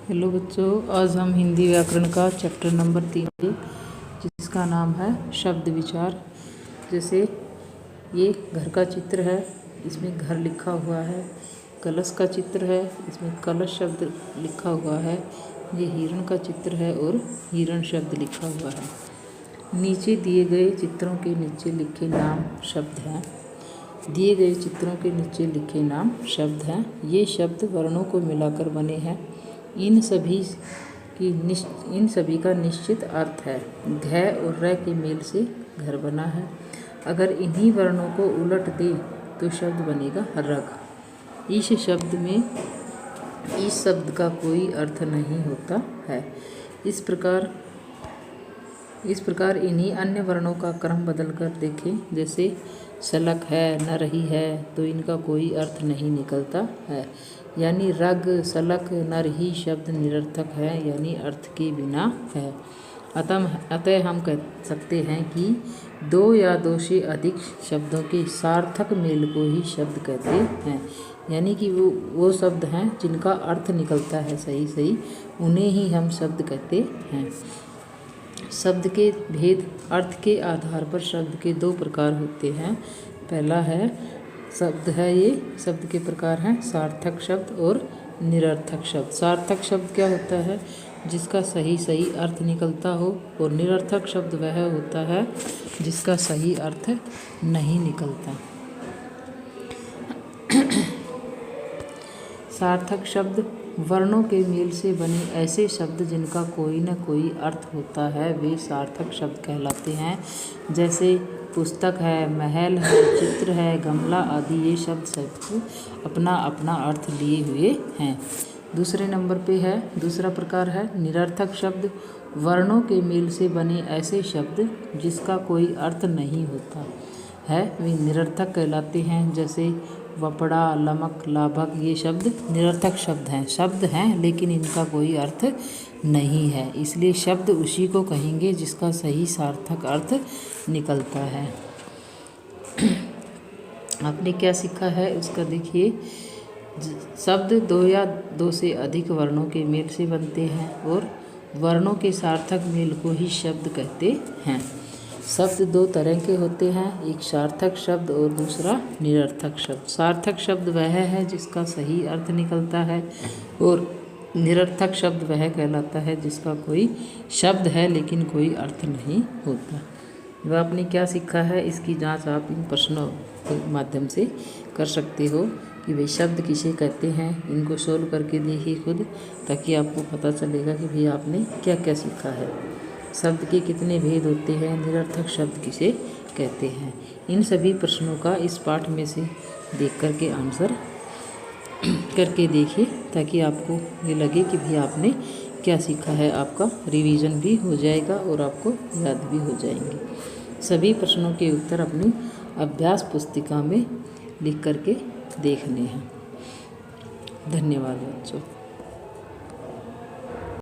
Hello बच्चों, आज हम हिंदी व्याकरण का चैप्टर नंबर 3 जिसका नाम है शब्द विचार। जैसे ये घर का चित्र है, इसमें घर लिखा हुआ है। कलश का चित्र है, इसमें कलश शब्द लिखा हुआ है। ये हिरण का चित्र है और हिरण शब्द लिखा हुआ है। नीचे दिए गए चित्रों के नीचे लिखे नाम शब्द हैं। दिए गए चित्रों के नीचे लिखे नाम शब्द हैं। ये शब्द वर्णों को मिलाकर बने हैं। इन सभी का निश्चित अर्थ है। घ और र के मेल से घर बना है। अगर इन्हीं वर्णों को उलट दे तो शब्द बनेगा रग। इस शब्द का कोई अर्थ नहीं होता है। इस प्रकार इन्हीं अन्य वर्णों का क्रम बदल कर देखें। जैसे सलक है, न रही है, तो इनका कोई अर्थ नहीं निकलता है। यानी रग, सलक, न रही शब्द निरर्थक है, यानी अर्थ के बिना है। अतः हम कह सकते हैं कि दो या दो से अधिक शब्दों के सार्थक मेल को ही शब्द कहते हैं। यानी कि वो शब्द हैं जिनका अर्थ निकलता है सही, उन्हें ही हम शब्द कहते हैं। शब्द के भेद अर्थ के आधार पर शब्द के दो प्रकार होते हैं। पहला है शब्द है, ये शब्द के प्रकार हैं सार्थक शब्द और निरर्थक शब्द। सार्थक शब्द क्या होता है? जिसका सही अर्थ निकलता हो, और निरर्थक शब्द वह होता है जिसका सही अर्थ नहीं निकलता। सार्थक शब्द वर्णों के मेल से बने ऐसे शब्द जिनका कोई न कोई अर्थ होता है, वे सार्थक शब्द कहलाते हैं। जैसे पुस्तक है, महल है, चित्र है, गमला आदि। ये शब्द सबको अपना अपना अर्थ लिए हुए हैं। दूसरे नंबर पे है, दूसरा प्रकार है निरर्थक शब्द। वर्णों के मेल से बने ऐसे शब्द जिसका कोई अर्थ नहीं होता है, वे निरर्थक कहलाते हैं। जैसे वपड़ा, लमक, लाभक। ये शब्द निरर्थक शब्द हैं लेकिन इनका कोई अर्थ नहीं है। इसलिए शब्द उसी को कहेंगे जिसका सही सार्थक अर्थ निकलता है। आपने क्या सीखा है उसका देखिए। शब्द दो या दो से अधिक वर्णों के मेल से बनते हैं और वर्णों के सार्थक मेल को ही शब्द कहते हैं। शब्द दो तरह के होते हैं, एक सार्थक शब्द और दूसरा निरर्थक शब्द। सार्थक शब्द वह है जिसका सही अर्थ निकलता है, और निरर्थक शब्द वह कहलाता है जिसका कोई शब्द है लेकिन कोई अर्थ नहीं होता। वह आपने क्या सीखा है, इसकी जांच आप इन प्रश्नों के माध्यम से कर सकते हो कि भाई शब्द किसे कहते हैं। इनको सोल्व करके देखिए खुद, ताकि आपको पता चलेगा कि भाई आपने क्या क्या सीखा है। शब्द के कितने भेद होते हैं, निरर्थक शब्द किसे कहते हैं। इन सभी प्रश्नों का इस पाठ में से देख करके आंसर करके देखिए, ताकि आपको ये लगे कि भाई आपने क्या सीखा है। आपका रिवीजन भी हो जाएगा और आपको याद भी हो जाएंगे। सभी प्रश्नों के उत्तर अपनी अभ्यास पुस्तिका में लिख करके देखने हैं। धन्यवाद बच्चों।